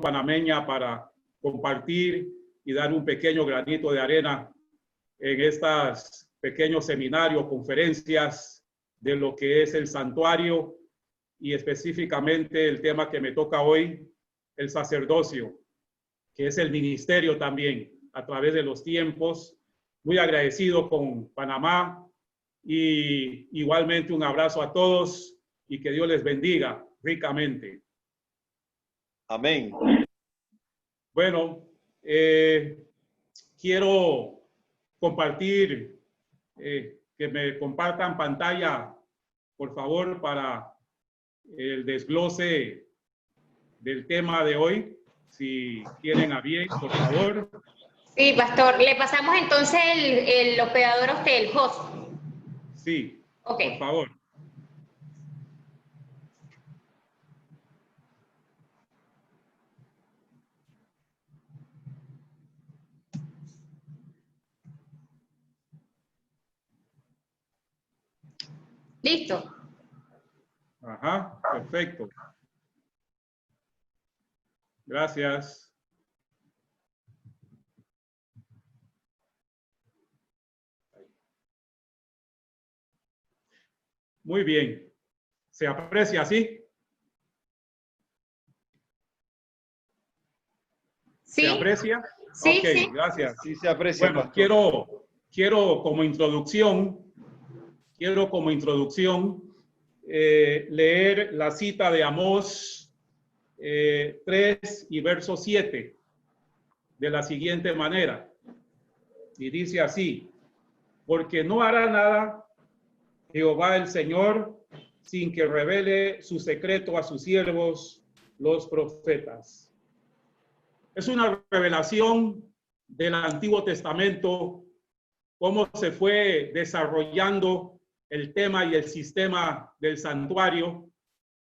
panameña para compartir y dar un pequeño granito de arena en estos pequeños seminarios, conferencias de lo que es el santuario y específicamente el tema que me toca hoy, el sacerdocio, que es el ministerio también a través de los tiempos. Muy agradecido con Panamá y igualmente un abrazo a todos y que Dios les bendiga ricamente. Amén. Bueno, quiero compartir, que me compartan pantalla, por favor, para el desglose del tema de hoy. Si tienen a bien, por favor. Sí, pastor. Le pasamos entonces el operador a usted, el host. Sí, Okay. por favor. Listo. Ajá, perfecto. Gracias. Muy bien. ¿Se aprecia así? Sí. ¿Se aprecia? Sí, Ok, sí. gracias. Sí se aprecia, Bueno, pastor. quiero como introducción, leer la cita de Amós 3 y verso 7 de la siguiente manera. Y dice así: porque no hará nada Jehová el Señor sin que revele su secreto a sus siervos, los profetas. Es una revelación del Antiguo Testamento, cómo se fue desarrollando el tema y el sistema del santuario,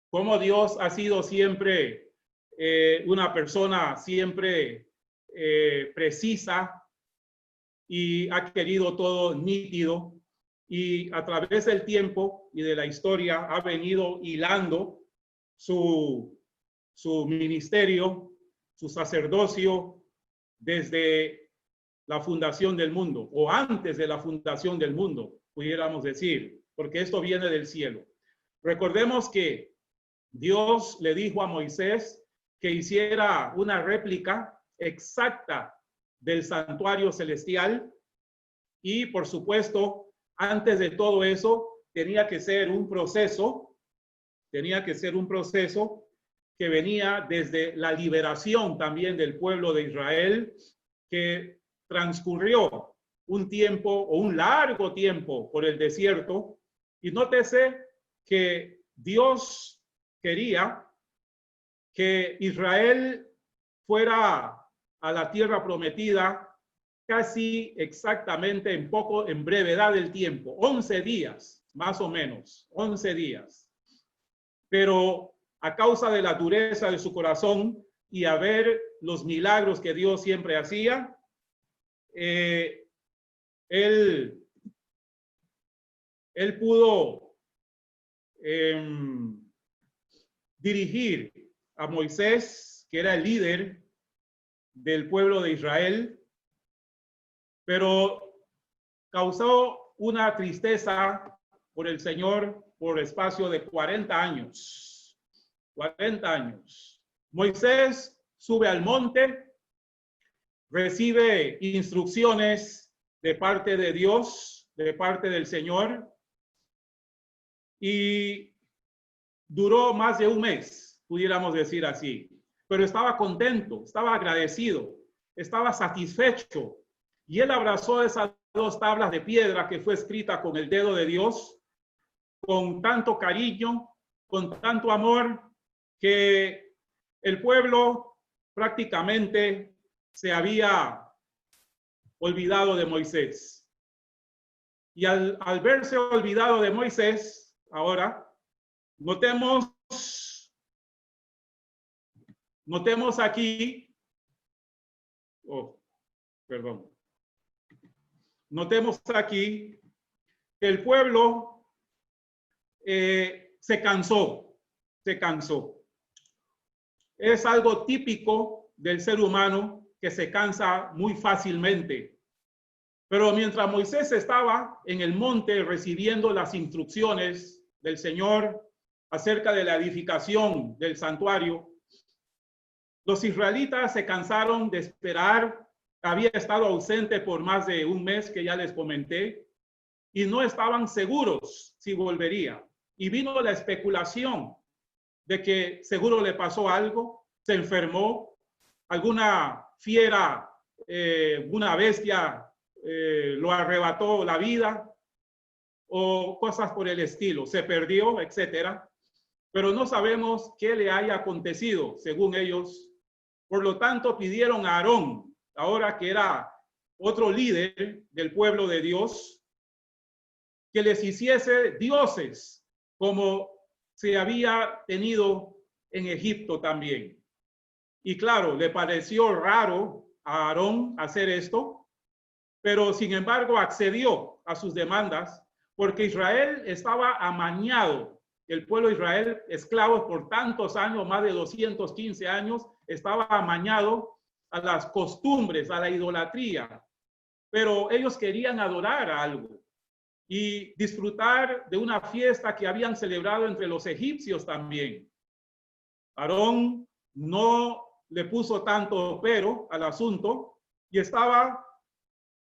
cómo Dios ha sido siempre una persona siempre precisa y ha querido todo nítido, y a través del tiempo y de la historia ha venido hilando su ministerio, su sacerdocio desde la fundación del mundo, o antes de la fundación del mundo, pudiéramos decir, porque esto viene del cielo. Recordemos que Dios le dijo a Moisés que hiciera una réplica exacta del santuario celestial, y por supuesto, antes de todo eso, tenía que ser un proceso que venía desde la liberación también del pueblo de Israel, que transcurrió un tiempo o un largo tiempo por el desierto. Y nótese que Dios quería que Israel fuera a la tierra prometida casi exactamente en brevedad del tiempo, 11 días, más o menos, 11 días. Pero a causa de la dureza de su corazón y a ver los milagros que Dios siempre hacía, él pudo dirigir a Moisés, que era el líder del pueblo de Israel, pero causó una tristeza por el Señor por espacio de 40 años. 40 años. Moisés sube al monte, recibe instrucciones de parte de Dios, de parte del Señor, y duró más de un mes, pudiéramos decir así. Pero estaba contento, estaba agradecido, estaba satisfecho, y él abrazó esas 2 tablas de piedra que fue escrita con el dedo de Dios, con tanto cariño, con tanto amor, que el pueblo prácticamente se había olvidado de Moisés. Y al verse olvidado de Moisés, ahora notemos aquí, notemos aquí que el pueblo se cansó. es algo típico del ser humano que se cansa muy fácilmente. Pero mientras Moisés estaba en el monte recibiendo las instrucciones del Señor acerca de la edificación del santuario, los israelitas se cansaron de esperar. Había estado ausente por más de un mes, que ya les comenté, y no estaban seguros si volvería. Y vino la especulación de que seguro le pasó algo, se enfermó, alguna fiera, una bestia lo arrebató la vida, o cosas por el estilo, se perdió, etcétera. Pero no sabemos qué le haya acontecido, según ellos. Por lo tanto, pidieron a Aarón, ahora que era otro líder del pueblo de Dios, que les hiciese dioses, como se había tenido en Egipto también. Y claro, le pareció raro a Aarón hacer esto, pero sin embargo accedió a sus demandas, porque Israel estaba amañado. El pueblo de Israel, esclavos por tantos años, más de 215 años, estaba amañado a las costumbres, a la idolatría. Pero ellos querían adorar a algo y disfrutar de una fiesta que habían celebrado entre los egipcios también. Aarón no le puso tanto pero al asunto y estaba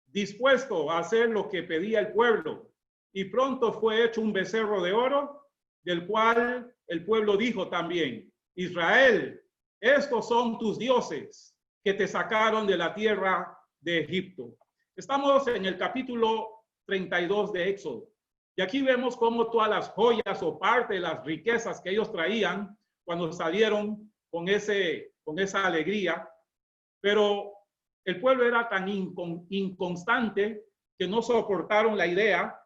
dispuesto a hacer lo que pedía el pueblo. Y pronto fue hecho un becerro de oro, del cual el pueblo dijo también: Israel, estos son tus dioses que te sacaron de la tierra de Egipto. Estamos en el capítulo 32 de Éxodo. Y aquí vemos cómo todas las joyas o parte de las riquezas que ellos traían cuando salieron con esa alegría, pero el pueblo era tan inconstante que no soportaron la idea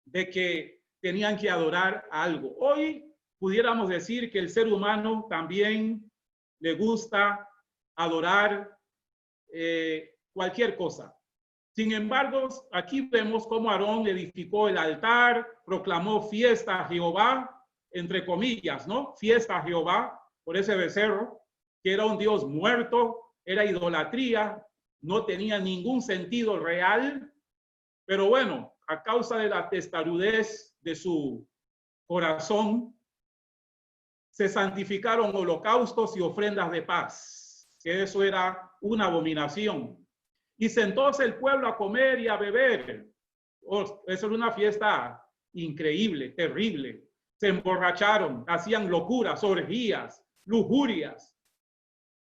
de que tenían que adorar a algo. Hoy pudiéramos decir que el ser humano también le gusta adorar cualquier cosa. Sin embargo, aquí vemos cómo Aarón edificó el altar, proclamó fiesta a Jehová, entre comillas, ¿no? Fiesta a Jehová por ese becerro, que era un Dios muerto, era idolatría, no tenía ningún sentido real, pero bueno, a causa de la testarudez de su corazón, se santificaron holocaustos y ofrendas de paz, que eso era una abominación. Y sentóse el pueblo a comer y a beber. Eso era una fiesta increíble, terrible. Se emborracharon, hacían locuras, orgías, lujurias.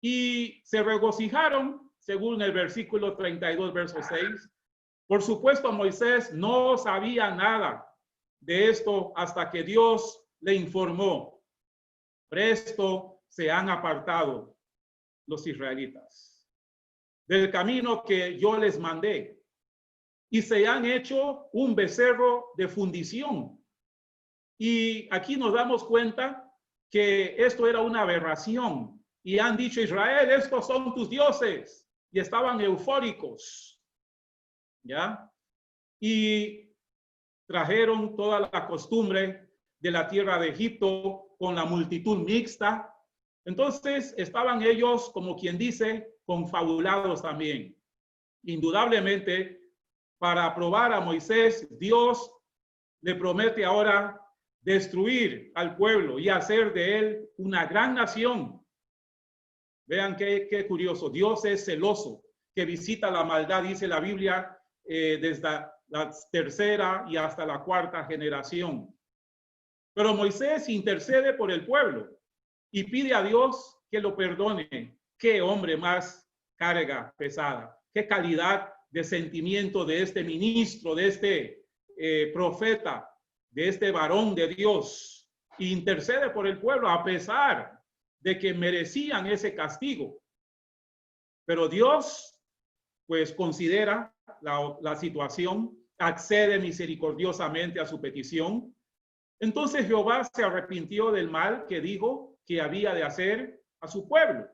Y se regocijaron, según el versículo 32, verso 6. Por supuesto, Moisés no sabía nada de esto hasta que Dios le informó: presto se han apartado los israelitas del camino que yo les mandé y se han hecho un becerro de fundición. Y aquí nos damos cuenta que esto era una aberración y han dicho: Israel, estos son tus dioses, y estaban eufóricos, ¿ya? Y trajeron toda la costumbre de la tierra de Egipto con la multitud mixta. Entonces estaban ellos, como quien dice, confabulados también. Indudablemente, para probar a Moisés, Dios le promete ahora destruir al pueblo y hacer de él una gran nación. Vean qué curioso. Dios es celoso, que visita la maldad, dice la Biblia, desde la tercera y hasta la cuarta generación. Pero Moisés intercede por el pueblo y pide a Dios que lo perdone. Qué hombre más carga pesada, qué calidad de sentimiento de este ministro, de este profeta, de este varón de Dios. Intercede por el pueblo a pesar de que merecían ese castigo. Pero Dios pues considera la situación, accede misericordiosamente a su petición. Entonces Jehová se arrepintió del mal que dijo que había de hacer a su pueblo.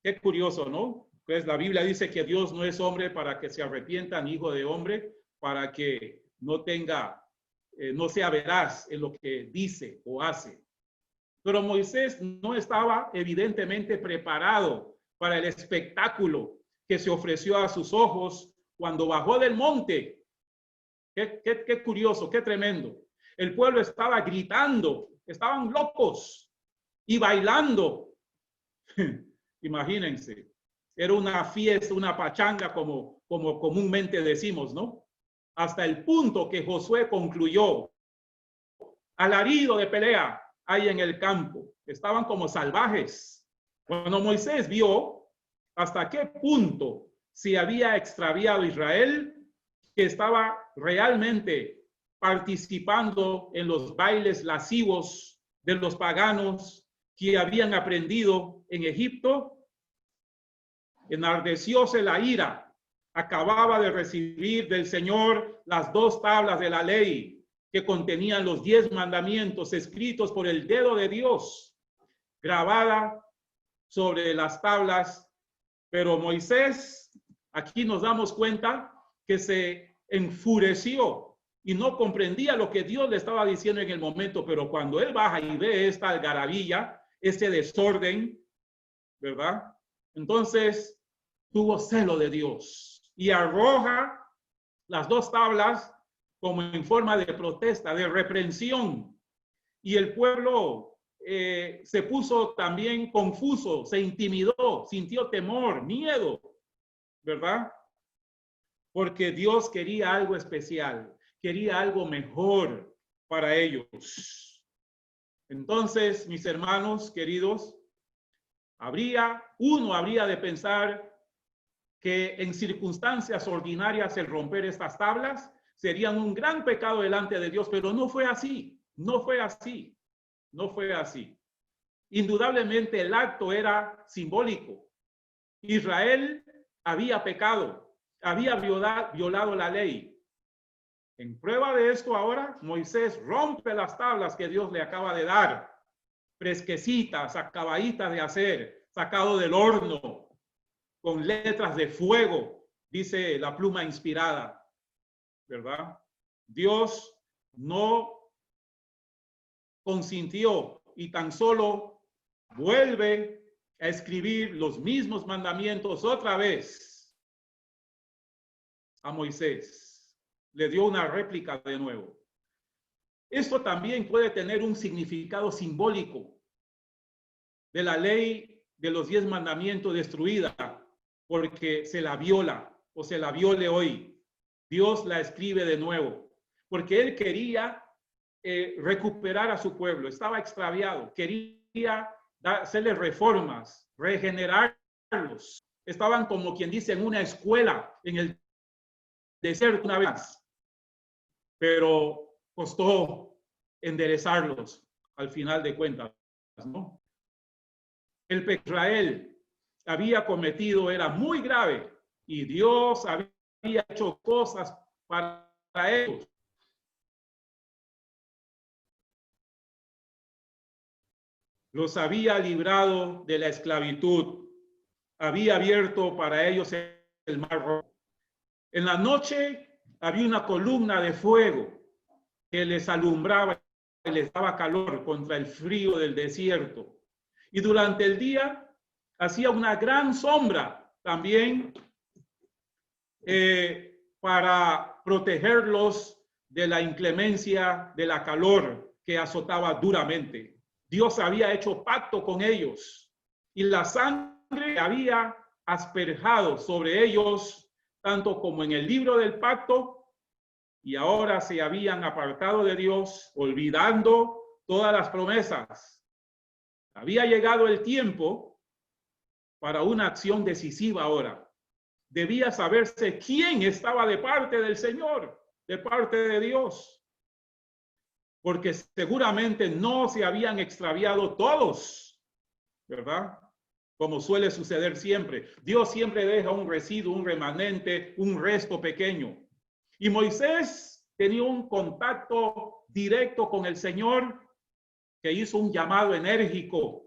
Qué curioso, ¿no? Pues la Biblia dice que Dios no es hombre para que se arrepienta, ni hijo de hombre para que no sea veraz en lo que dice o hace. Pero Moisés no estaba evidentemente preparado para el espectáculo que se ofreció a sus ojos cuando bajó del monte. Qué curioso, qué tremendo. El pueblo estaba gritando, estaban locos y bailando. Imagínense, era una fiesta, una pachanga, como comúnmente decimos, ¿no? Hasta el punto que Josué concluyó: alarido de pelea hay en el campo. Estaban como salvajes. Cuando Moisés vio hasta qué punto se había extraviado Israel, que estaba realmente participando en los bailes lascivos de los paganos que habían aprendido en Egipto, enardecióse la ira. Acababa de recibir del Señor las 2 tablas de la ley que contenían los 10 mandamientos escritos por el dedo de Dios, grabada sobre las tablas. Pero Moisés, aquí nos damos cuenta que se enfureció y no comprendía lo que Dios le estaba diciendo en el momento. Pero cuando él baja y ve esta algarabía, este desorden, ¿verdad? Entonces tuvo celo de Dios y arroja las 2 tablas como en forma de protesta, de reprensión. Y el pueblo se puso también confuso, se intimidó, sintió temor, miedo, ¿verdad? Porque Dios quería algo especial, quería algo mejor para ellos. Entonces, mis hermanos queridos, habría de pensar que en circunstancias ordinarias el romper estas tablas serían un gran pecado delante de Dios, pero no fue así, no fue así, no fue así. Indudablemente el acto era simbólico. Israel había pecado, había violado la ley. En prueba de esto ahora, Moisés rompe las tablas que Dios le acaba de dar, fresquecitas, acabaditas de hacer, sacado del horno, con letras de fuego, dice la pluma inspirada, ¿verdad? Dios no consintió y tan solo vuelve a escribir los mismos mandamientos otra vez a Moisés. Le dio una réplica de nuevo. Esto también puede tener un significado simbólico de la ley de los 10 mandamientos destruida, porque se la viola o se la viole hoy. Dios la escribe de nuevo, porque él quería recuperar a su pueblo. Estaba extraviado, quería hacerle reformas, regenerarlos. Estaban, como quien dice, en una escuela en el desierto una vez, pero costó enderezarlos al final de cuentas, ¿no? El pecado que Israel había cometido era muy grave y Dios había hecho cosas para ellos. Los había librado de la esclavitud, había abierto para ellos el mar rojo. En la noche había una columna de fuego que les alumbraba y les daba calor contra el frío del desierto. Y durante el día hacía una gran sombra también para protegerlos de la inclemencia de la calor que azotaba duramente. Dios había hecho pacto con ellos y la sangre había asperjado sobre ellos, tanto como en el libro del pacto, y ahora se habían apartado de Dios, olvidando todas las promesas. Había llegado el tiempo para una acción decisiva ahora. Debía saberse quién estaba de parte del Señor, de parte de Dios, porque seguramente no se habían extraviado todos, ¿verdad? Como suele suceder siempre. Dios siempre deja un residuo, un remanente, un resto pequeño. Y Moisés tenía un contacto directo con el Señor, que hizo un llamado enérgico.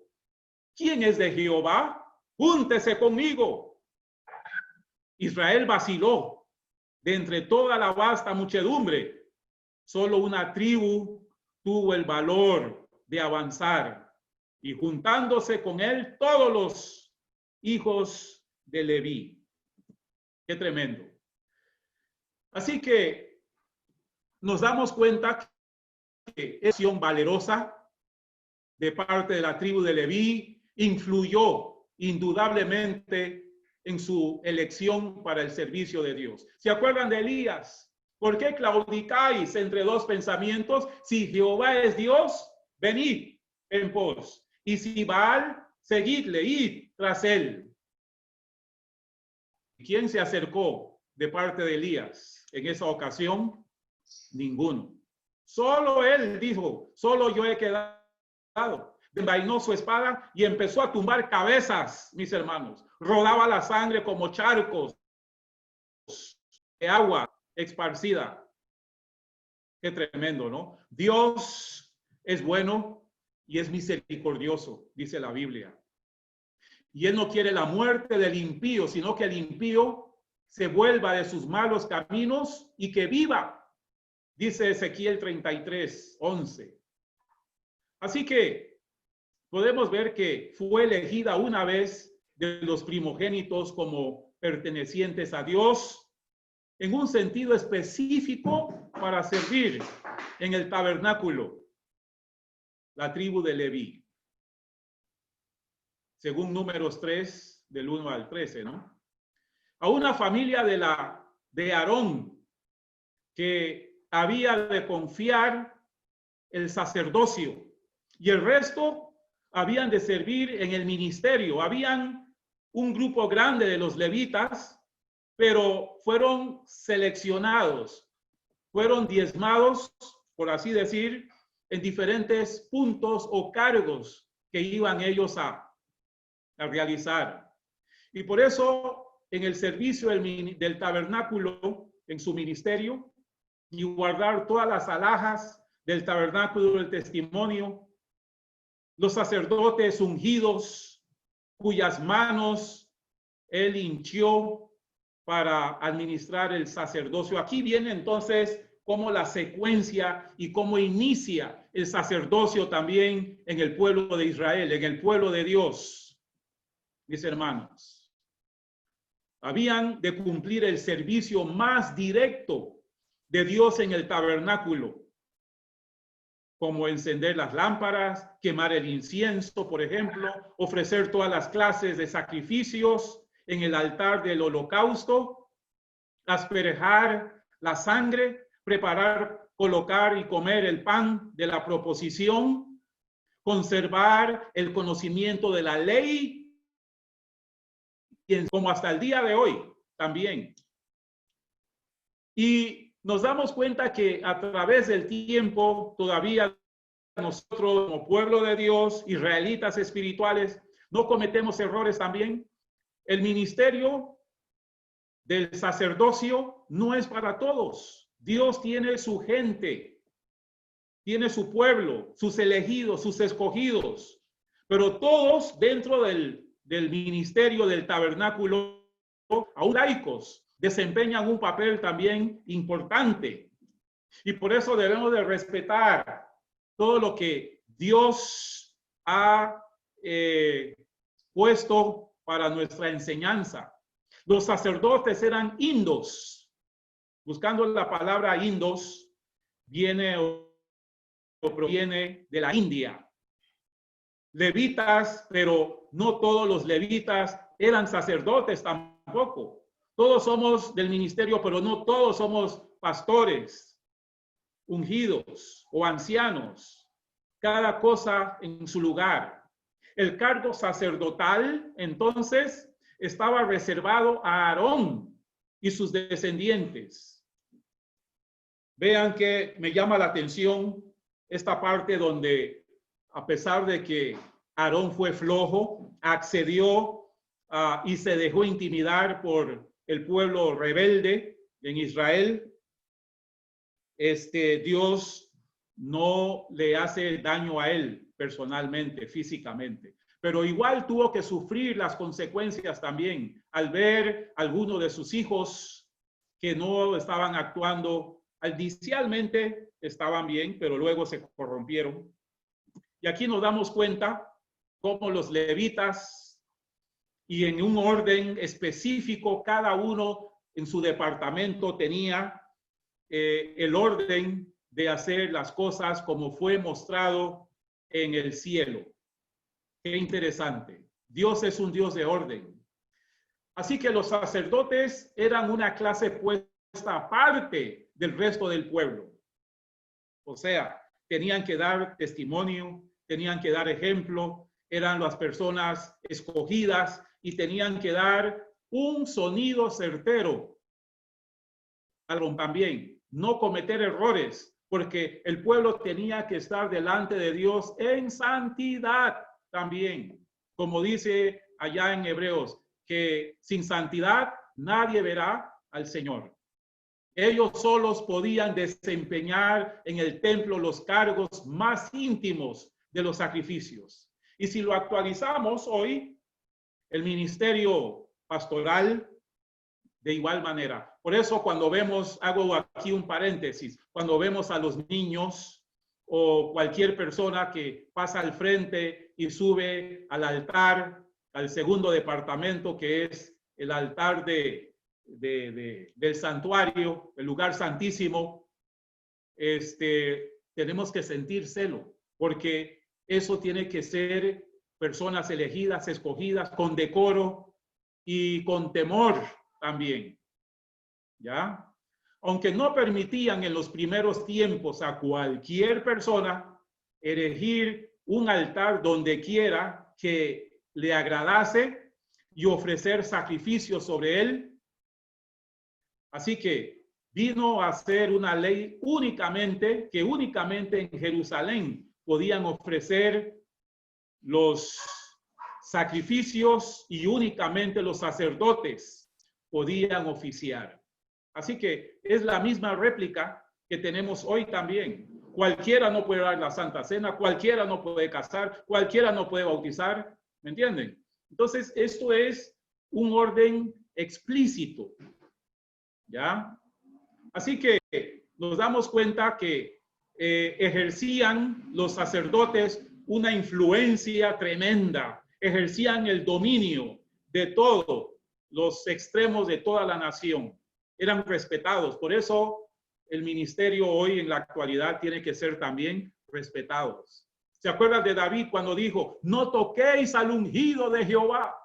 ¿Quién es de Jehová? Júntese conmigo. Israel vaciló. De entre toda la vasta muchedumbre, solo una tribu tuvo el valor de avanzar. y juntándose con él todos los hijos de Leví. Qué tremendo. Así que nos damos cuenta que es acción valerosa de parte de la tribu de Leví, influyó indudablemente en su elección para el servicio de Dios. ¿Se acuerdan de Elías? ¿Por qué claudicáis entre dos pensamientos? Si Jehová es Dios, venid en pos. Y si Baal, seguidle, id tras él. ¿Quién se acercó de parte de Elías en esa ocasión? Ninguno. Solo él dijo, solo yo he quedado. Desenvainó su espada y empezó a tumbar cabezas, mis hermanos. Rodaba la sangre como charcos de agua esparcida. Qué tremendo, ¿no? Dios es bueno y es misericordioso, dice la Biblia. Y Él no quiere la muerte del impío, sino que el impío se vuelva de sus malos caminos y que viva, dice Ezequiel 33:11. Así que podemos ver que fue elegida una vez de los primogénitos como pertenecientes a Dios en un sentido específico para servir en el tabernáculo, la tribu de Leví. Según Números 3, del 1 al 13, ¿no? A una familia de Aarón que había de confiar el sacerdocio y el resto habían de servir en el ministerio. Habían un grupo grande de los levitas, pero fueron seleccionados, fueron diezmados, por así decir, en diferentes puntos o cargos que iban ellos a realizar. Y por eso en el servicio del tabernáculo, en su ministerio, y guardar todas las alhajas del tabernáculo del testimonio, los sacerdotes ungidos, cuyas manos él hinchió para administrar el sacerdocio. Aquí viene entonces cómo la secuencia y cómo inicia el sacerdocio también en el pueblo de Israel, en el pueblo de Dios, mis hermanos. Habían de cumplir el servicio más directo de Dios en el tabernáculo, como encender las lámparas, quemar el incienso, por ejemplo, ofrecer todas las clases de sacrificios en el altar del holocausto, asperejar la sangre, preparar, colocar y comer el pan de la proposición, conservar el conocimiento de la ley, como hasta el día de hoy también. Y nos damos cuenta que a través del tiempo todavía nosotros como pueblo de Dios, israelitas espirituales, no cometemos errores también. El ministerio del sacerdocio no es para todos. Dios tiene su gente, tiene su pueblo, sus elegidos, sus escogidos, pero todos dentro del ministerio del tabernáculo, aún laicos, desempeñan un papel también importante. Y por eso debemos de respetar todo lo que Dios ha puesto para nuestra enseñanza. Los sacerdotes eran indos. Buscando la palabra indos, viene o proviene de la India. Levitas, pero no todos los levitas eran sacerdotes tampoco. Todos somos del ministerio, pero no todos somos pastores, ungidos o ancianos. Cada cosa en su lugar. El cargo sacerdotal, entonces, estaba reservado a Aarón y sus descendientes. Vean que me llama la atención esta parte donde, a pesar de que Aarón fue flojo, accedió y se dejó intimidar por el pueblo rebelde en Israel, Dios no le hace daño a él personalmente, físicamente, pero igual tuvo que sufrir las consecuencias también al ver a algunos de sus hijos que no estaban actuando. Inicialmente estaban bien, pero luego se corrompieron. Y aquí nos damos cuenta como los levitas, y en un orden específico, cada uno en su departamento tenía el orden de hacer las cosas como fue mostrado en el cielo. Qué interesante. Dios es un Dios de orden. Así que los sacerdotes eran una clase puesta aparte del resto del pueblo. O sea, tenían que dar testimonio, tenían que dar ejemplo, eran las personas escogidas y tenían que dar un sonido certero. Algo también, no cometer errores, porque el pueblo tenía que estar delante de Dios en santidad también. Como dice allá en Hebreos, que sin santidad nadie verá al Señor. Ellos solos podían desempeñar en el templo los cargos más íntimos de los sacrificios. Y si lo actualizamos hoy, el ministerio pastoral de igual manera. Por eso cuando vemos, hago aquí un paréntesis, cuando vemos a los niños o cualquier persona que pasa al frente y sube al altar, al segundo departamento, que es el altar del santuario, el lugar santísimo, tenemos que sentir celo, porque eso tiene que ser personas elegidas, escogidas, con decoro y con temor también, ¿ya? Aunque no permitían en los primeros tiempos a cualquier persona erigir un altar donde quiera que le agradase y ofrecer sacrificios sobre él. Así que vino a ser una ley únicamente en Jerusalén podían ofrecer los sacrificios y únicamente los sacerdotes podían oficiar. Así que es la misma réplica que tenemos hoy también. Cualquiera no puede dar la Santa Cena, cualquiera no puede casar, cualquiera no puede bautizar, ¿me entienden? Entonces, esto es un orden explícito, ¿ya? Así que nos damos cuenta que ejercían los sacerdotes una influencia tremenda, ejercían el dominio de todos los extremos de toda la nación, eran respetados. Por eso el ministerio hoy en la actualidad tiene que ser también respetados. ¿Se acuerdan de David cuando dijo, no toquéis al ungido de Jehová?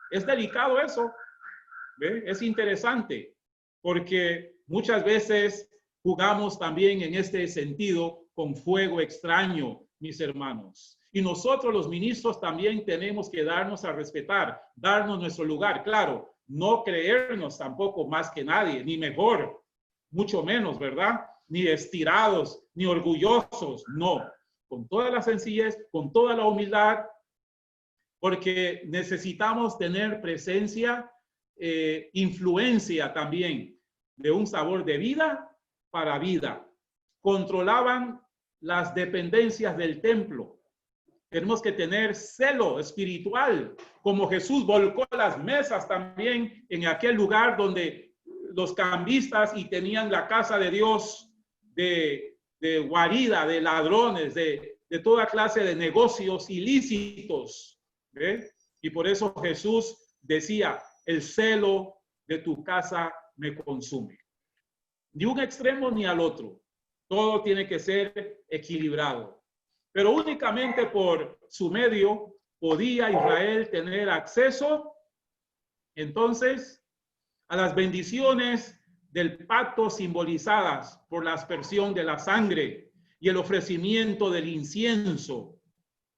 Es delicado eso, ¿ve? Es interesante, porque muchas veces jugamos también en este sentido con fuego extraño, mis hermanos. Y nosotros los ministros también tenemos que darnos a respetar, darnos nuestro lugar. Claro, no creernos tampoco más que nadie, ni mejor, mucho menos, ¿verdad? Ni estirados, ni orgullosos, no. Con toda la sencillez, con toda la humildad, porque necesitamos tener presencia, influencia también de un sabor de vida para vida. Controlaban las dependencias del templo. Tenemos que tener celo espiritual, como Jesús volcó las mesas también en aquel lugar donde los cambistas y tenían la casa de Dios de guarida, de ladrones, de toda clase de negocios ilícitos, ¿ve? Y por eso Jesús decía, el celo de tu casa me consume. Ni un extremo ni al otro. Todo tiene que ser equilibrado. Pero únicamente por su medio podía Israel tener acceso, entonces, a las bendiciones del pacto simbolizadas por la aspersión de la sangre y el ofrecimiento del incienso,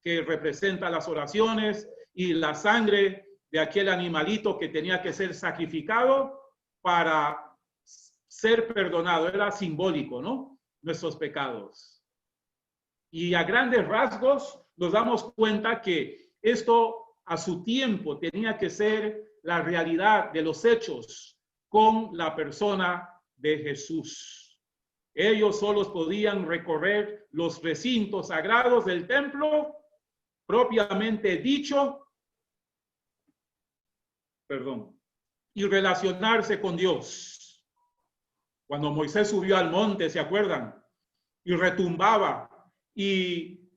que representa las oraciones, y la sangre de aquel animalito que tenía que ser sacrificado para ser perdonado. Era simbólico, ¿no? Nuestros pecados. Y a grandes rasgos nos damos cuenta que esto a su tiempo tenía que ser la realidad de los hechos con la persona de Jesús. Ellos solos podían recorrer los recintos sagrados del templo, propiamente dicho, y relacionarse con Dios. Cuando Moisés subió al monte, ¿se acuerdan? Y retumbaba, y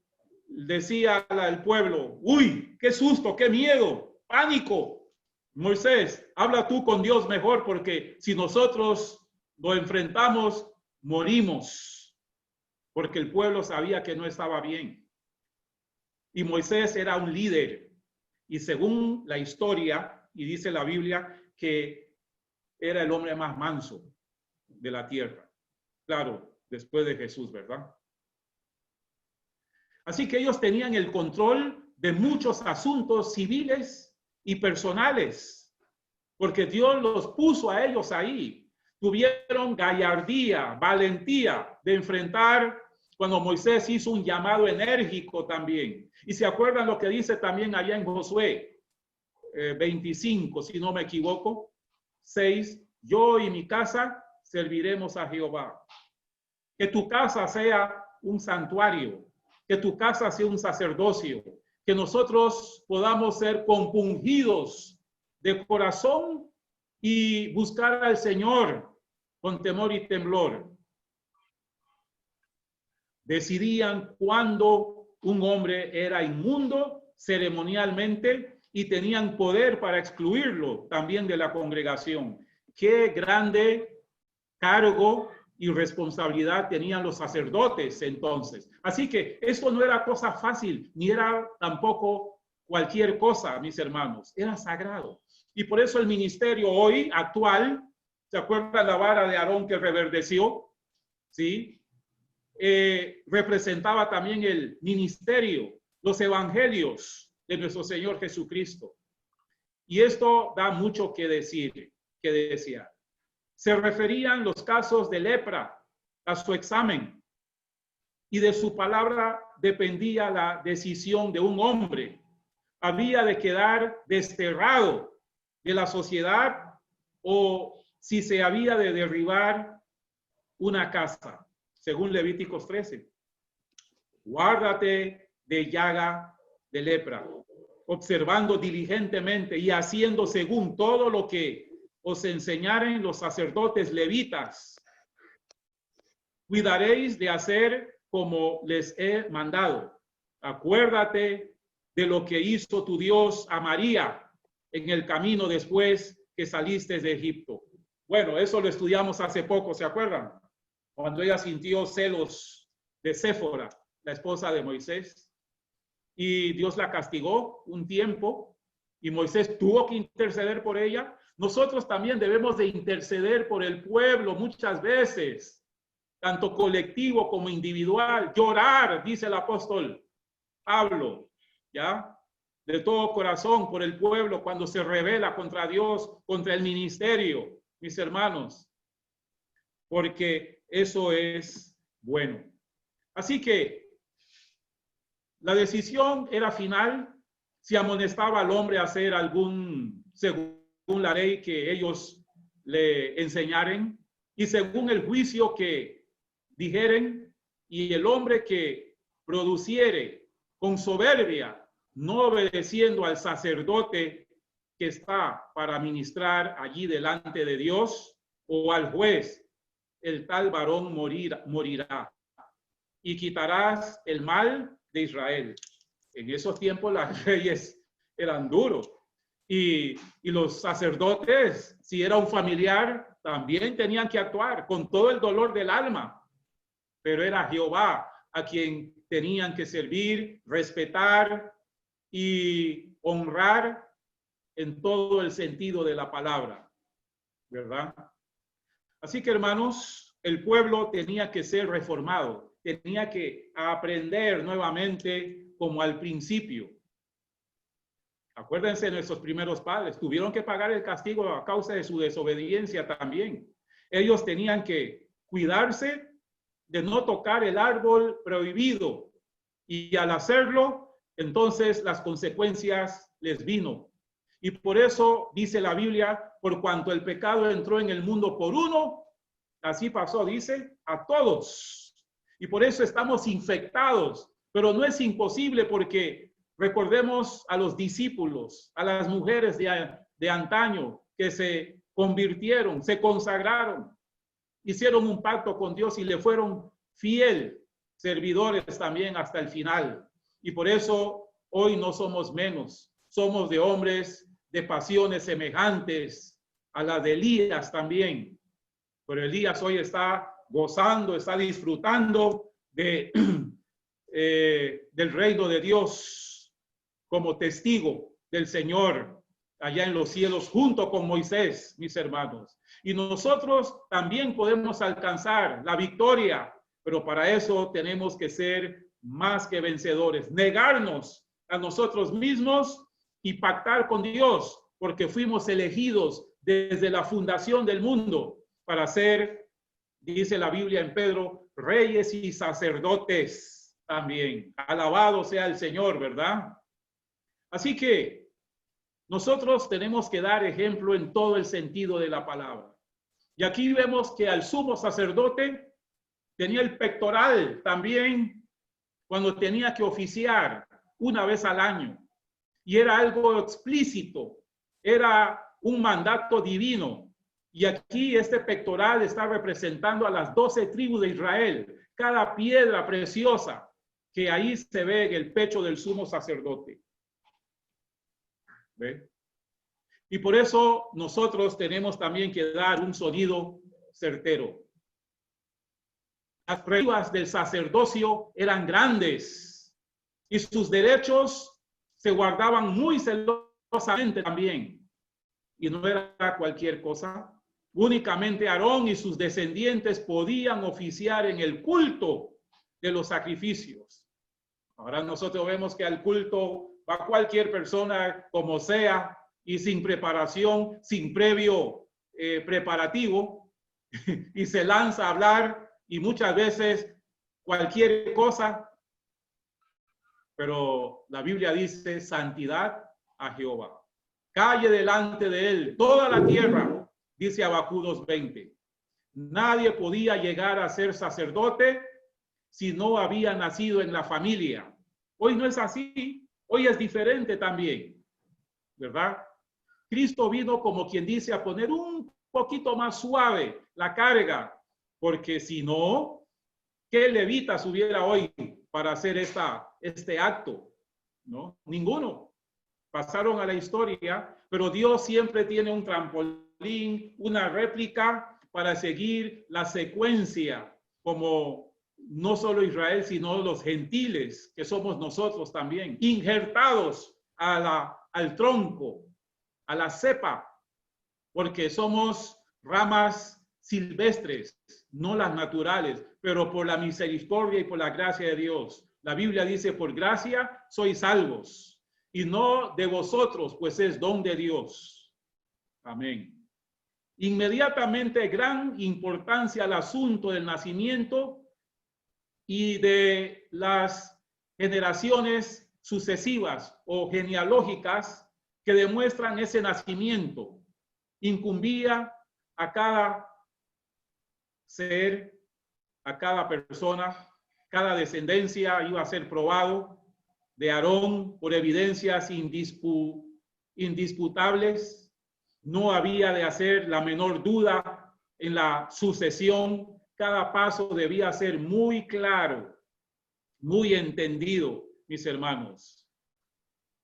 decía al pueblo, uy, qué susto, qué miedo, pánico. Moisés, habla tú con Dios mejor, porque si nosotros lo enfrentamos, morimos, porque el pueblo sabía que no estaba bien. Y Moisés era un líder, y según la historia, y dice la Biblia, que era el hombre más manso de la tierra. Claro, después de Jesús, ¿verdad? Así que ellos tenían el control de muchos asuntos civiles y personales, porque Dios los puso a ellos ahí. Tuvieron gallardía, valentía de enfrentar cuando Moisés hizo un llamado enérgico también. Y se acuerdan lo que dice también allá en Josué 25, si no me equivoco, 6, yo y mi casa serviremos a Jehová. Que tu casa sea un santuario, que tu casa sea un sacerdocio, que nosotros podamos ser compungidos de corazón y buscar al Señor con temor y temblor. Decidían cuándo un hombre era inmundo ceremonialmente y tenían poder para excluirlo también de la congregación. Qué grande cargo y responsabilidad tenían los sacerdotes entonces. Así que esto no era cosa fácil, ni era tampoco cualquier cosa, mis hermanos, era sagrado. Y por eso el ministerio hoy actual, ¿se acuerdan la vara de Aarón que reverdeció? ¿Sí? Representaba también el ministerio, los evangelios de nuestro Señor Jesucristo. Y esto da mucho que decir, que desear. Se referían los casos de lepra a su examen, y de su palabra dependía la decisión de un hombre. Había de quedar desterrado de la sociedad o si se había de derribar una casa, según Levíticos 13. Guárdate de llaga de lepra, observando diligentemente y haciendo según todo lo que os enseñaren los sacerdotes levitas. Cuidaréis de hacer como les he mandado. Acuérdate de lo que hizo tu Dios a María en el camino después que saliste de Egipto. Bueno, eso lo estudiamos hace poco, ¿se acuerdan? Cuando ella sintió celos de Séfora, la esposa de Moisés, y Dios la castigó un tiempo, y Moisés tuvo que interceder por ella. Nosotros también debemos de interceder por el pueblo muchas veces, tanto colectivo como individual. Llorar, dice el apóstol Pablo, ¿ya? De todo corazón por el pueblo cuando se rebela contra Dios, contra el ministerio, mis hermanos, porque eso es bueno. Así que la decisión era final. Si amonestaba al hombre a hacer algún, según la ley que ellos le enseñaren y según el juicio que dijeren, y el hombre que produciere con soberbia, no obedeciendo al sacerdote que está para ministrar allí delante de Dios, o al juez, el tal varón morirá, y quitarás el mal de Israel. En esos tiempos las leyes eran duros, y los sacerdotes, si era un familiar, también tenían que actuar con todo el dolor del alma, pero era Jehová a quien tenían que servir, respetar y honrar en todo el sentido de la palabra, ¿verdad? Así que, hermanos, el pueblo tenía que ser reformado, tenía que aprender nuevamente como al principio. Acuérdense de nuestros primeros padres, tuvieron que pagar el castigo a causa de su desobediencia también. Ellos tenían que cuidarse de no tocar el árbol prohibido, y al hacerlo, entonces las consecuencias les vino. Y por eso dice la Biblia, por cuanto el pecado entró en el mundo por uno, así pasó, dice, a todos. Y por eso estamos infectados, pero no es imposible, porque recordemos a los discípulos, a las mujeres de antaño que se convirtieron, se consagraron, hicieron un pacto con Dios y le fueron fiel servidores también hasta el final. Y por eso hoy no somos menos, somos de hombres de pasiones semejantes a las de Elías también. Pero Elías hoy está gozando, está disfrutando de, del reino de Dios como testigo del Señor allá en los cielos junto con Moisés, mis hermanos. Y nosotros también podemos alcanzar la victoria, pero para eso tenemos que ser más que vencedores, negarnos a nosotros mismos y pactar con Dios, porque fuimos elegidos desde la fundación del mundo para ser, dice la Biblia en Pedro, reyes y sacerdotes también. Alabado sea el Señor, ¿verdad? Así que nosotros tenemos que dar ejemplo en todo el sentido de la palabra. Y aquí vemos que al sumo sacerdote tenía el pectoral también cuando tenía que oficiar una vez al año. Y era algo explícito, era un mandato divino. Y aquí este pectoral está representando a las 12 tribus de Israel, cada piedra preciosa que ahí se ve en el pecho del sumo sacerdote. ¿Ve? Y por eso nosotros tenemos también que dar un sonido certero. Las pruebas del sacerdocio eran grandes y sus derechos se guardaban muy celosamente también. Y no era cualquier cosa. Únicamente Aarón y sus descendientes podían oficiar en el culto de los sacrificios. Ahora nosotros vemos que al culto va cualquier persona como sea y sin preparación, sin previo preparativo, y se lanza a hablar y muchas veces cualquier cosa, pero la Biblia dice santidad a Jehová. Calle delante de él toda la tierra, dice Habacuc 2:20. Nadie podía llegar a ser sacerdote si no había nacido en la familia. Hoy no es así, hoy es diferente también, ¿verdad? Cristo vino como quien dice a poner un poquito más suave la carga, porque si no, ¿qué levitas hubiera hoy para hacer este acto? ¿No? Ninguno. Pasaron a la historia, pero Dios siempre tiene un trampolín, una réplica para seguir la secuencia, como no solo Israel, sino los gentiles, que somos nosotros también, injertados al tronco, a la cepa, porque somos ramas silvestres, no las naturales, pero por la misericordia y por la gracia de Dios. La Biblia dice, por gracia sois salvos, y no de vosotros, pues es don de Dios. Amén. Inmediatamente, gran importancia al asunto del nacimiento y de las generaciones sucesivas o genealógicas que demuestran ese nacimiento. Incumbía a cada ser, a cada persona, cada descendencia iba a ser probado de Aarón por evidencias indisputables. No había de hacer la menor duda en la sucesión. Cada paso debía ser muy claro, muy entendido, mis hermanos.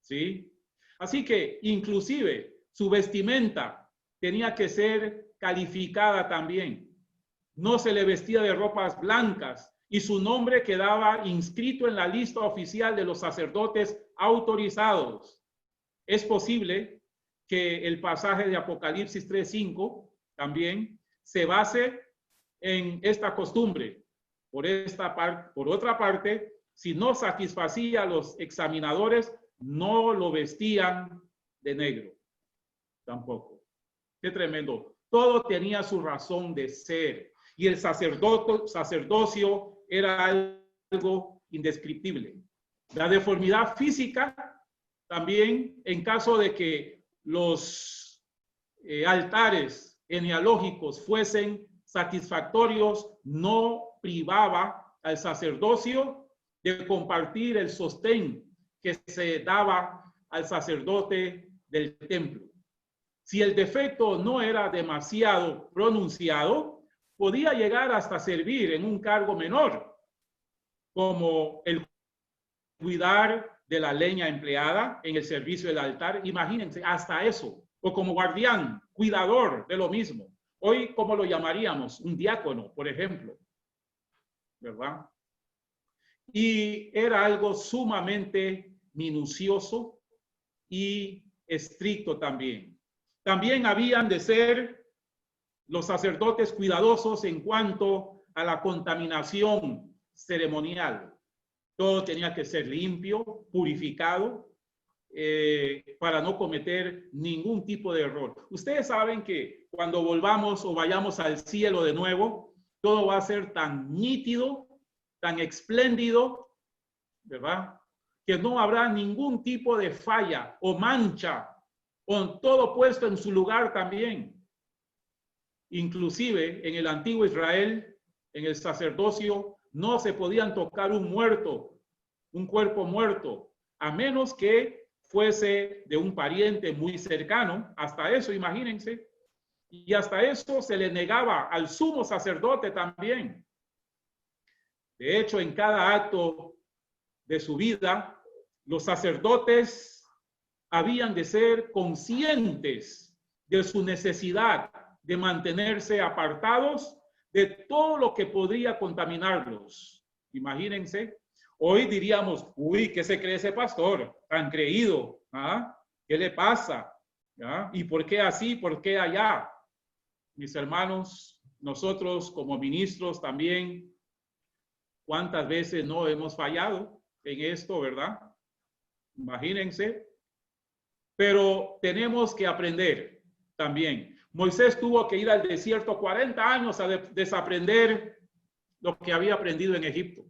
¿Sí? Así que inclusive su vestimenta tenía que ser calificada también. No se le vestía de ropas blancas y su nombre quedaba inscrito en la lista oficial de los sacerdotes autorizados. Es posible que el pasaje de Apocalipsis 3:5 también se base en esta costumbre. Por otra parte, si no satisfacía a los examinadores, no lo vestían de negro tampoco. Qué tremendo. Todo tenía su razón de ser y el sacerdocio era algo indescriptible. La deformidad física también, en caso de que los altares genealógicos fuesen satisfactorios, no privaba al sacerdocio de compartir el sostén que se daba al sacerdote del templo. Si el defecto no era demasiado pronunciado, podía llegar hasta servir en un cargo menor, como el cuidar de la leña empleada en el servicio del altar. Imagínense, hasta eso. O como guardián, cuidador de lo mismo. Hoy, ¿cómo lo llamaríamos? Un diácono, por ejemplo. ¿Verdad? Y era algo sumamente minucioso y estricto también. También habían de ser los sacerdotes cuidadosos en cuanto a la contaminación ceremonial. Todo tenía que ser limpio, purificado, para no cometer ningún tipo de error. Ustedes saben que cuando volvamos o vayamos al cielo de nuevo, todo va a ser tan nítido, tan espléndido, ¿verdad? Que no habrá ningún tipo de falla o mancha, con todo puesto en su lugar también. Inclusive en el antiguo Israel, en el sacerdocio, no se podían tocar un muerto, un cuerpo muerto, a menos que fuese de un pariente muy cercano. Hasta eso, imagínense. Y hasta eso se le negaba al sumo sacerdote también. De hecho, en cada acto de su vida, los sacerdotes habían de ser conscientes de su necesidad de mantenerse apartados de todo lo que podría contaminarlos. Imagínense, hoy diríamos, uy, ¿qué se cree ese pastor tan creído? ¿Ah? ¿Qué le pasa? ¿Ah? ¿Y por qué así? ¿Por qué allá? Mis hermanos, nosotros como ministros también, ¿cuántas veces no hemos fallado en esto, verdad? Imagínense. Pero tenemos que aprender también. Moisés tuvo que ir al desierto 40 años a desaprender lo que había aprendido en Egipto.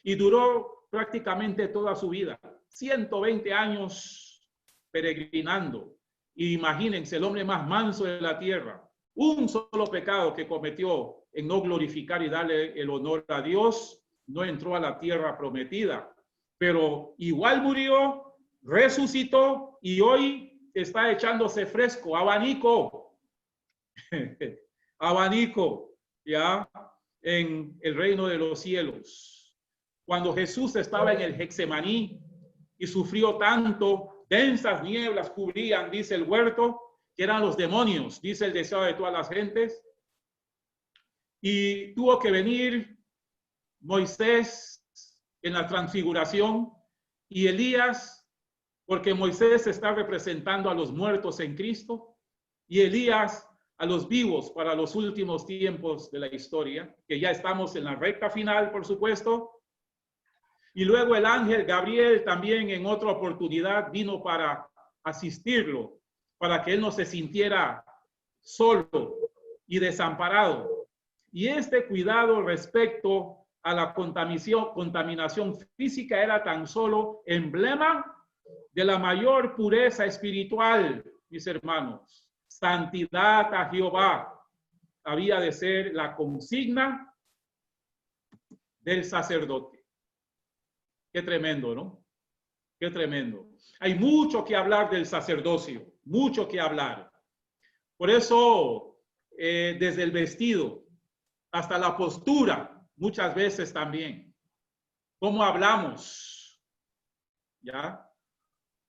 Y duró prácticamente toda su vida, 120 años peregrinando. Y imagínense, el hombre más manso de la tierra, un solo pecado que cometió en no glorificar y darle el honor a Dios, no entró a la tierra prometida. Pero igual murió, resucitó y hoy está echándose fresco, abanico, abanico, ya, en el reino de los cielos. Cuando Jesús estaba en el Getsemaní y sufrió tanto, densas nieblas cubrían, dice el huerto, que eran los demonios, dice el deseo de todas las gentes. Y tuvo que venir Moisés en la transfiguración y Elías, porque Moisés está representando a los muertos en Cristo y Elías a los vivos para los últimos tiempos de la historia, que ya estamos en la recta final, por supuesto. Y luego el ángel Gabriel también en otra oportunidad vino para asistirlo, para que él no se sintiera solo y desamparado. Y este cuidado respecto a la contaminación física era tan solo emblema de la mayor pureza espiritual, mis hermanos. Santidad a Jehová había de ser la consigna del sacerdote. Qué tremendo, ¿no? Qué tremendo. Hay mucho que hablar del sacerdocio, mucho que hablar. Por eso, desde el vestido hasta la postura, muchas veces también. ¿Cómo hablamos? ¿Ya?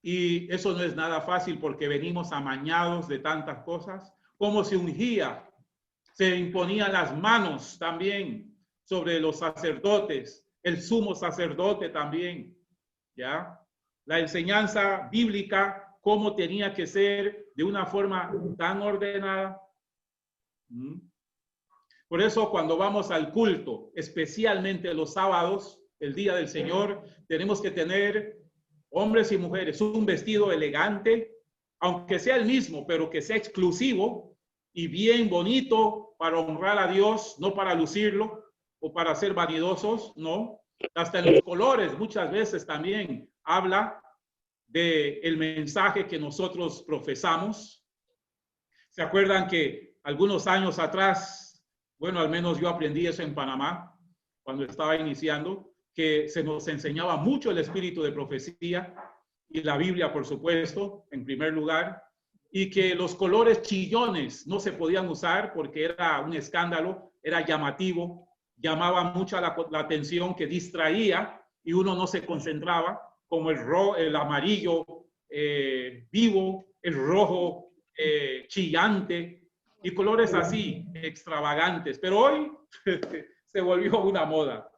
Y eso no es nada fácil porque venimos amañados de tantas cosas. Cómo se ungía, se imponían las manos también sobre los sacerdotes, el sumo sacerdote también, ¿ya? La enseñanza bíblica, cómo tenía que ser de una forma tan ordenada. Por eso cuando vamos al culto, especialmente los sábados, el día del Señor, tenemos que tener, hombres y mujeres, un vestido elegante, aunque sea el mismo, pero que sea exclusivo y bien bonito para honrar a Dios, no para lucirlo o para ser vanidosos, no. Hasta en los colores muchas veces también habla del mensaje que nosotros profesamos. ¿Se acuerdan que algunos años atrás, bueno, al menos yo aprendí eso en Panamá, cuando estaba iniciando, que se nos enseñaba mucho el espíritu de profecía y la Biblia, por supuesto, en primer lugar, y que los colores chillones no se podían usar porque era un escándalo, era llamativo, llamaba mucho la atención, que distraía y uno no se concentraba, como el amarillo vivo, el rojo chillante y colores así extravagantes. Pero hoy se volvió una moda,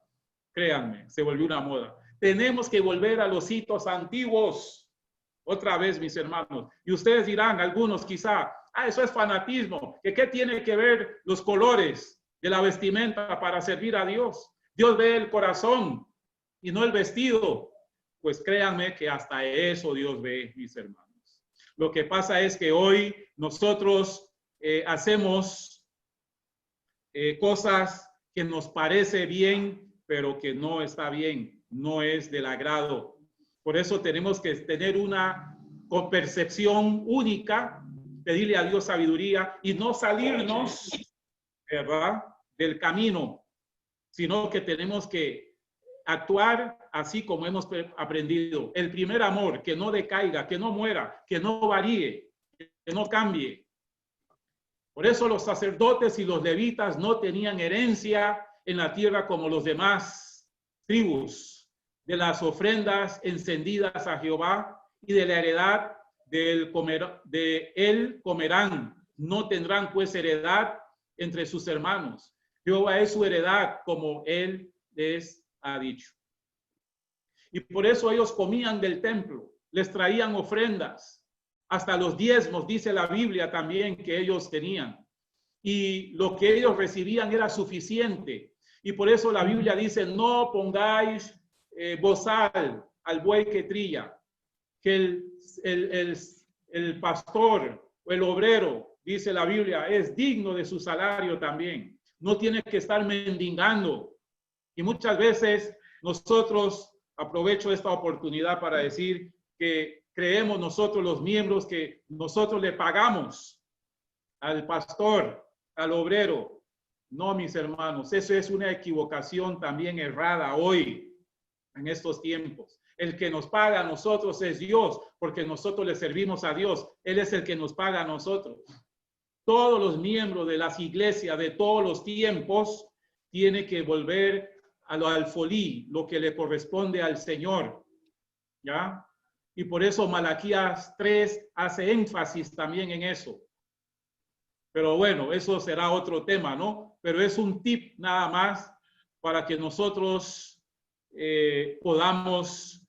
créanme, se volvió una moda. Tenemos que volver a los hitos antiguos. Otra vez, mis hermanos. Y ustedes dirán, algunos quizá, eso es fanatismo. ¿Qué tiene que ver los colores de la vestimenta para servir a Dios? Dios ve el corazón y no el vestido. Pues créanme que hasta eso Dios ve, mis hermanos. Lo que pasa es que hoy nosotros hacemos cosas que nos parece bien, pero que no está bien, no es del agrado. Por eso tenemos que tener una percepción única, pedirle a Dios sabiduría y no salirnos, ¿verdad?, del camino, sino que tenemos que actuar así como hemos aprendido. El primer amor, que no decaiga, que no muera, que no varíe, que no cambie. Por eso los sacerdotes y los levitas no tenían herencia en la tierra como los demás tribus. De las ofrendas encendidas a Jehová y de la heredad de él comerán. No tendrán pues heredad entre sus hermanos. Jehová es su heredad, como él les ha dicho. Y por eso ellos comían del templo, les traían ofrendas, hasta los diezmos, dice la Biblia también que ellos tenían. Y lo que ellos recibían era suficiente. Y por eso la Biblia dice, no pongáis bozal al buey que trilla, que el pastor o el obrero, dice la Biblia, es digno de su salario también. No tiene que estar mendigando. Y muchas veces nosotros, aprovecho esta oportunidad para decir que creemos nosotros los miembros que nosotros le pagamos al pastor, al obrero. No, mis hermanos, eso es una equivocación también errada hoy, en estos tiempos. El que nos paga a nosotros es Dios, porque nosotros le servimos a Dios. Él es el que nos paga a nosotros. Todos los miembros de las iglesias de todos los tiempos tienen que volver a lo alfolí, lo que le corresponde al Señor. ¿Ya? Y por eso Malaquías 3 hace énfasis también en eso. Pero bueno, eso será otro tema, ¿no? Pero es un tip nada más para que nosotros podamos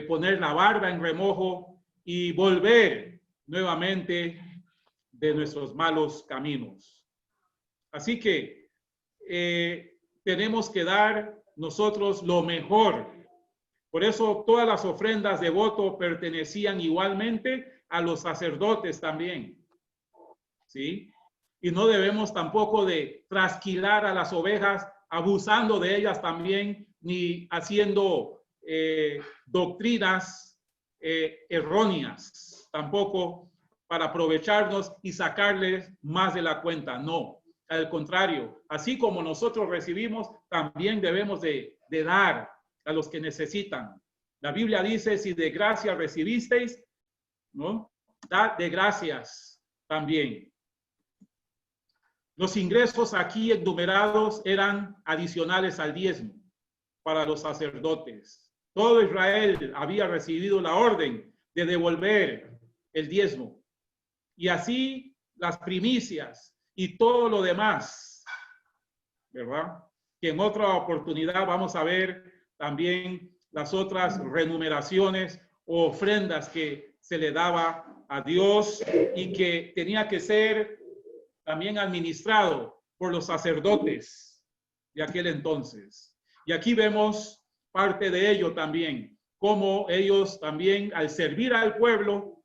poner la barba en remojo y volver nuevamente de nuestros malos caminos. Así que tenemos que dar nosotros lo mejor. Por eso todas las ofrendas de voto pertenecían igualmente a los sacerdotes también. ¿Sí? Y no debemos tampoco de trasquilar a las ovejas, abusando de ellas también, ni haciendo doctrinas erróneas, tampoco para aprovecharnos y sacarles más de la cuenta. No, al contrario, así como nosotros recibimos, también debemos de dar a los que necesitan. La Biblia dice, si de gracia recibisteis, ¿no?, dad de gracias también. Los ingresos aquí enumerados eran adicionales al diezmo para los sacerdotes. Todo Israel había recibido la orden de devolver el diezmo. Y así las primicias y todo lo demás, ¿verdad? Que en otra oportunidad vamos a ver también las otras renumeraciones o ofrendas que se le daba a Dios y que tenía que ser también administrado por los sacerdotes de aquel entonces. Y aquí vemos parte de ello también, cómo ellos también al servir al pueblo,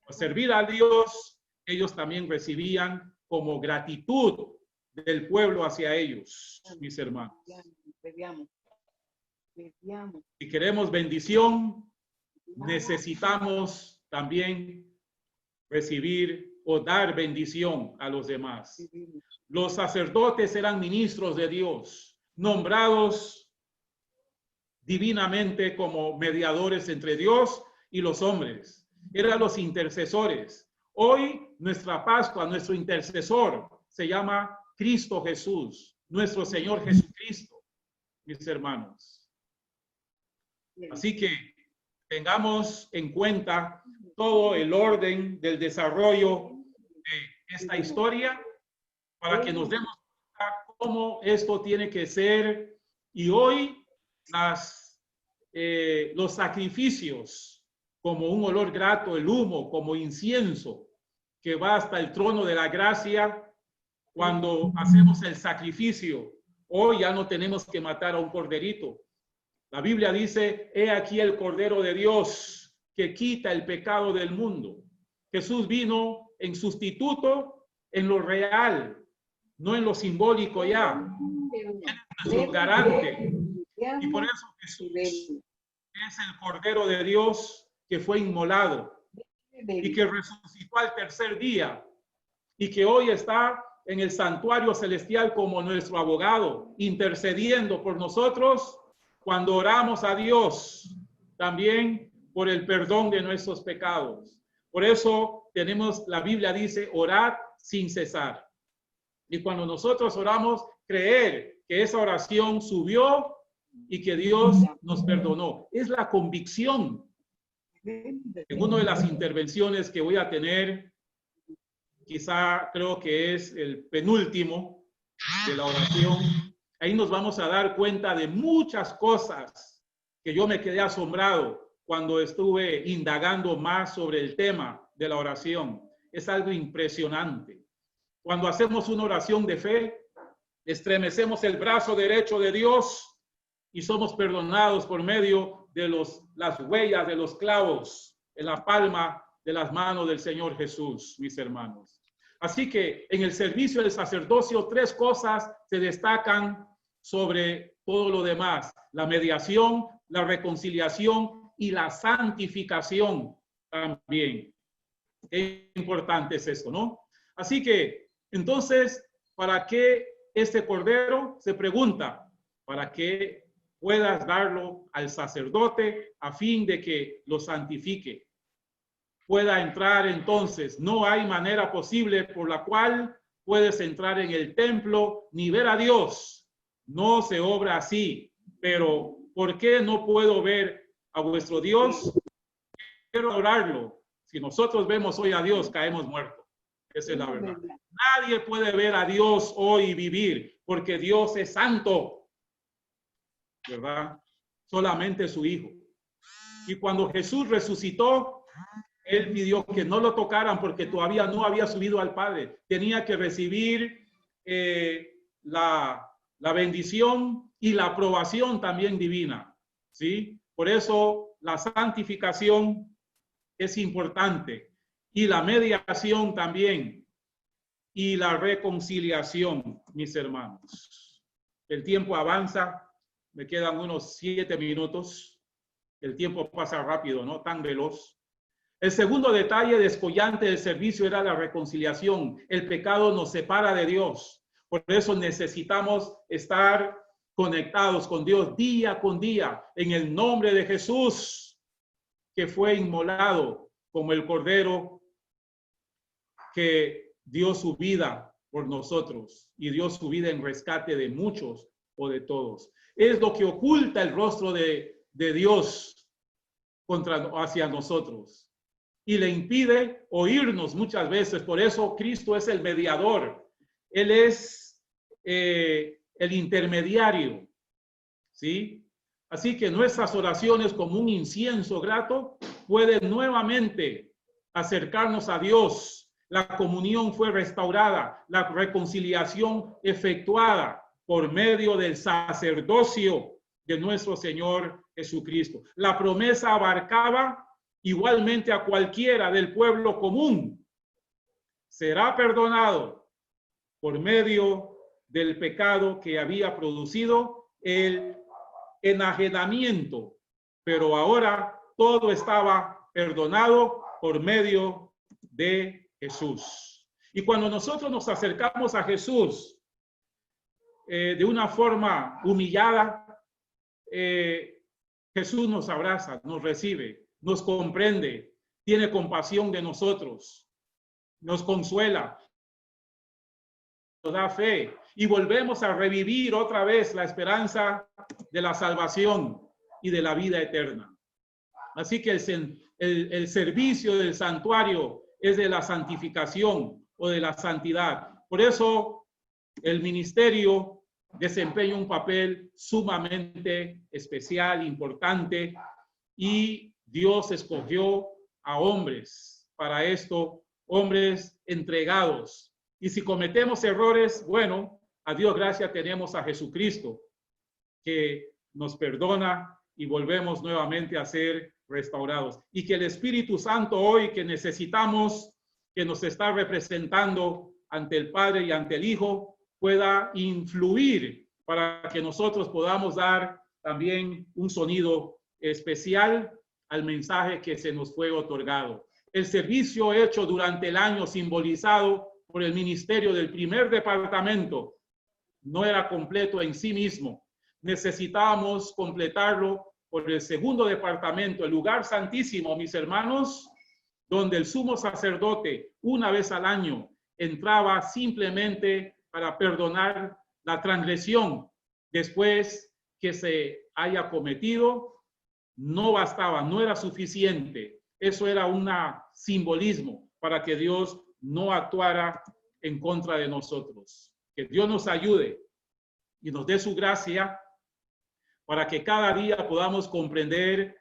al servir a Dios, ellos también recibían como gratitud del pueblo hacia ellos, mis hermanos. Si queremos bendición, necesitamos también recibir o dar bendición a los demás. Los sacerdotes eran ministros de Dios, nombrados divinamente como mediadores entre Dios y los hombres. Eran los intercesores. Hoy nuestra Pascua, nuestro intercesor se llama Cristo Jesús, nuestro Señor Jesucristo, mis hermanos. Así que tengamos en cuenta todo el orden del desarrollo de esta historia para que nos demos cuenta cómo esto tiene que ser. Y hoy los sacrificios como un olor grato, el humo como incienso que va hasta el trono de la gracia, cuando hacemos el sacrificio, hoy ya no tenemos que matar a un corderito. La Biblia dice, he aquí el Cordero de Dios que quita el pecado del mundo. Jesús vino en sustituto en lo real, no en lo simbólico ya. Es un garante. Y por eso Jesús es el Cordero de Dios que fue inmolado y que resucitó al tercer día y que hoy está en el santuario celestial como nuestro abogado, intercediendo por nosotros cuando oramos a Dios, también por el perdón de nuestros pecados. Por eso la Biblia dice, orad sin cesar. Y cuando nosotros oramos, creer que esa oración subió y que Dios nos perdonó. Es la convicción. En una de las intervenciones que voy a tener, quizá creo que es el penúltimo de la oración, ahí nos vamos a dar cuenta de muchas cosas que yo me quedé asombrado cuando estuve indagando más sobre el tema de la oración. Es algo impresionante. Cuando hacemos una oración de fe, estremecemos el brazo derecho de Dios y somos perdonados por medio de las huellas de los clavos en la palma de las manos del Señor Jesús, mis hermanos. Así que en el servicio del sacerdocio, 3 cosas se destacan sobre todo lo demás: la mediación, la reconciliación y la santificación también. Qué importante es esto, ¿no? Así que, entonces, ¿para qué este cordero? Se pregunta, para que puedas darlo al sacerdote a fin de que lo santifique. Pueda entrar entonces. No hay manera posible por la cual puedes entrar en el templo ni ver a Dios. No se obra así. Pero, ¿por qué no puedo ver a vuestro Dios? Quiero orarlo. Si nosotros vemos hoy a Dios, caemos muertos. Esa es la verdad. Nadie puede ver a Dios hoy y vivir, porque Dios es santo, ¿verdad? Solamente su Hijo. Y cuando Jesús resucitó, Él pidió que no lo tocaran porque todavía no había subido al Padre. Tenía que recibir la bendición y la aprobación también divina, ¿sí? Por eso la santificación es importante, y la mediación también, y la reconciliación, mis hermanos. El tiempo avanza, me quedan unos 7 minutos. El tiempo pasa rápido, ¿no? Tan veloz. El segundo detalle descollante del servicio era la reconciliación. El pecado nos separa de Dios. Por eso necesitamos estar conectados con Dios día con día, en el nombre de Jesús, que fue inmolado como el cordero que dio su vida por nosotros y dio su vida en rescate de muchos o de todos. Es lo que oculta el rostro de Dios hacia nosotros y le impide oírnos muchas veces. Por eso Cristo es el mediador. Él es el intermediario, ¿sí? Así que nuestras oraciones, como un incienso grato, pueden nuevamente acercarnos a Dios. La comunión fue restaurada, la reconciliación efectuada por medio del sacerdocio de nuestro Señor Jesucristo. La promesa abarcaba igualmente a cualquiera del pueblo común. Será perdonado por medio del pecado que había producido el enajenamiento, pero ahora todo estaba perdonado por medio de Jesús. Y cuando nosotros nos acercamos a Jesús de una forma humillada, Jesús nos abraza, nos recibe, nos comprende, tiene compasión de nosotros, nos consuela, nos da fe y volvemos a revivir otra vez la esperanza de la salvación. y de la vida eterna. Así que el servicio del santuario es de la santificación o de la santidad. Por eso el ministerio desempeña un papel sumamente especial, importante, y Dios escogió a hombres para esto, hombres entregados. Y si cometemos errores, bueno, a Dios gracias tenemos a Jesucristo, que nos perdona y volvemos nuevamente a ser restaurados. Y que el Espíritu Santo hoy que necesitamos, que nos está representando ante el Padre y ante el Hijo, pueda influir para que nosotros podamos dar también un sonido especial al mensaje que se nos fue otorgado. El servicio hecho durante el año simbolizado por el ministerio del primer departamento no era completo en sí mismo. Necesitábamos completarlo por el segundo departamento, el lugar santísimo, mis hermanos, donde el sumo sacerdote una vez al año entraba simplemente para perdonar la transgresión después que se haya cometido. No bastaba, no era suficiente. Eso era un simbolismo para que Dios no actuara en contra de nosotros. Que Dios nos ayude y nos dé su gracia para que cada día podamos comprender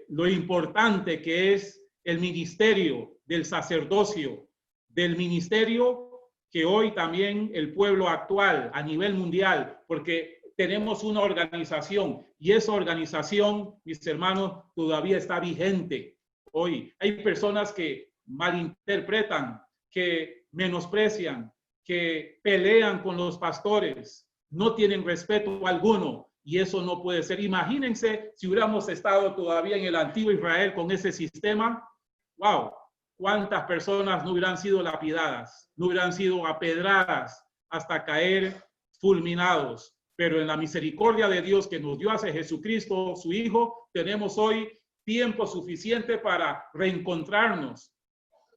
lo importante que es el ministerio del sacerdocio, del ministerio que hoy también el pueblo actual a nivel mundial, porque tenemos una organización y esa organización, mis hermanos, todavía está vigente hoy. Hay personas que malinterpretan, que menosprecian, que pelean con los pastores, no tienen respeto alguno, y eso no puede ser. Imagínense si hubiéramos estado todavía en el antiguo Israel con ese sistema. ¡Wow! ¿Cuántas personas no hubieran sido lapidadas, no hubieran sido apedradas hasta caer fulminados? Pero en la misericordia de Dios que nos dio hace Jesucristo, su Hijo, tenemos hoy tiempo suficiente para reencontrarnos,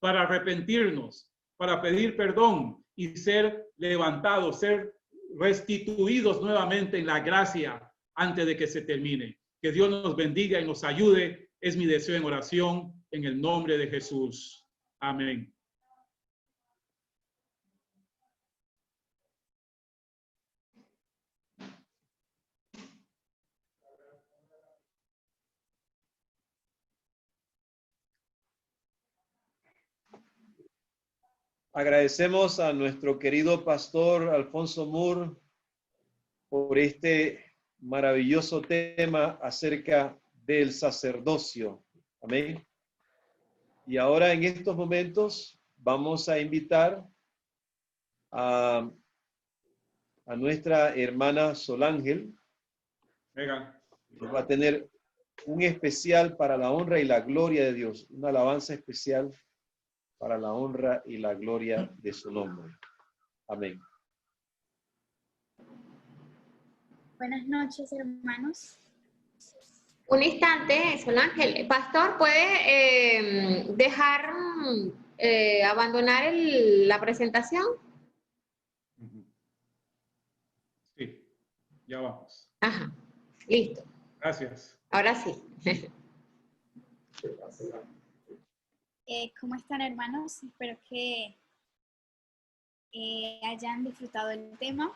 para arrepentirnos, para pedir perdón y ser levantados, ser restituidos nuevamente en la gracia antes de que se termine. Que Dios nos bendiga y nos ayude. Es mi deseo en oración en el nombre de Jesús. Amén. Agradecemos a nuestro querido pastor Alfonso Moore por este maravilloso tema acerca del sacerdocio. Amén. Y ahora en estos momentos vamos a invitar a nuestra hermana Solángel. Venga. Que va a tener un especial para la honra y la gloria de Dios, una alabanza especial para la honra y la gloria de su nombre. Amén. Buenas noches, hermanos. Un instante, Solángel. Pastor, ¿puede dejar abandonar la presentación? Sí, ya vamos. Ajá, listo. Gracias. Ahora sí. ¿Cómo están, hermanos? Espero que hayan disfrutado el tema.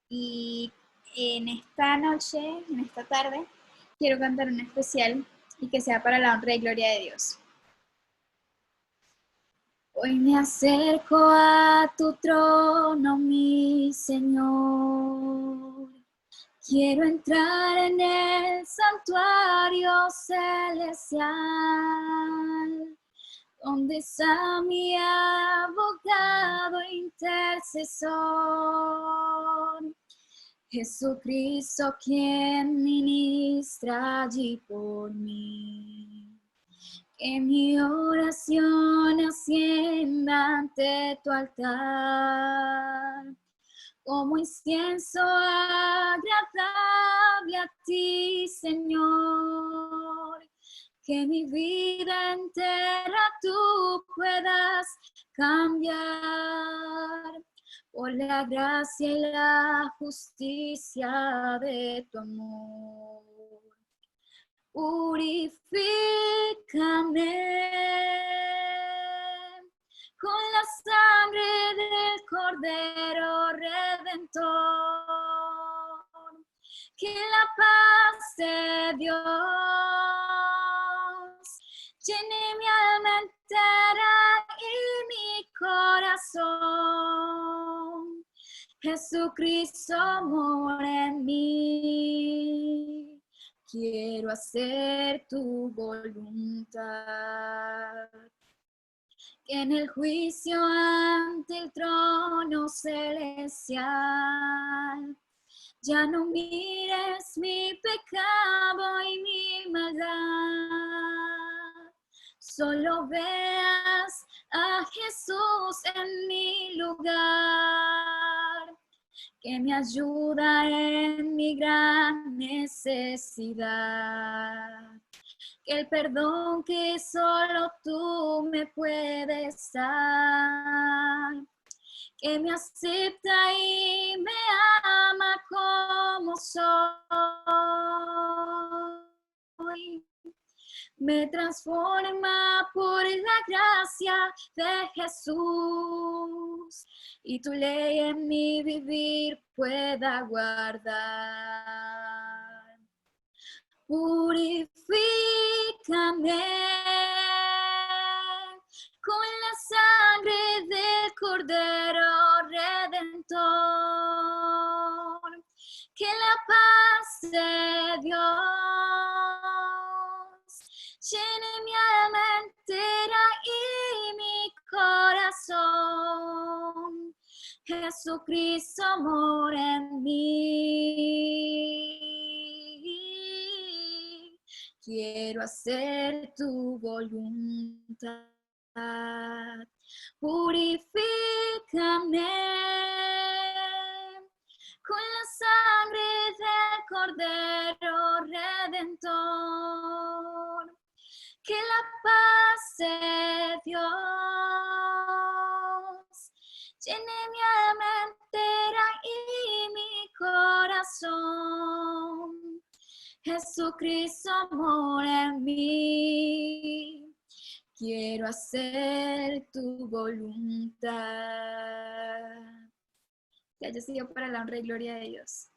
Y en esta noche, en esta tarde, quiero cantar un especial y que sea para la honra y gloria de Dios. Hoy me acerco a tu trono, mi Señor. Quiero entrar en el santuario celestial, donde está mi abogado intercesor, Jesucristo, quien ministra allí por mí. Que mi oración ascienda ante tu altar, como incienso agradable a ti, Señor. Que mi vida entera tú puedas cambiar, por la gracia y la justicia de tu amor. Purifícame con la sangre del Cordero Redentor. Que la paz de Dios llene mi alma entera y mi corazón. Jesucristo mora en mí. Quiero hacer tu voluntad. Que en el juicio ante el trono celestial ya no mires mi pecado y mi maldad. Solo veas a Jesús en mi lugar, que me ayuda en mi gran necesidad. Que el perdón que solo tú me puedes dar, que me acepta y me ama como soy, me transforma por la gracia de Jesús, y tu ley en mi vivir pueda guardar. Purifícame con la sangre del Cordero Redentor. Que la paz de Dios llene mi alma entera y mi corazón. Jesucristo mora en mí. Quiero hacer tu voluntad. Purifícame con la sangre del Cordero Redentor. Que la paz de Dios llene mi alma entera y mi corazón. Jesucristo mora en mí. Quiero hacer tu voluntad. Que haya sido para la honra y gloria de Dios.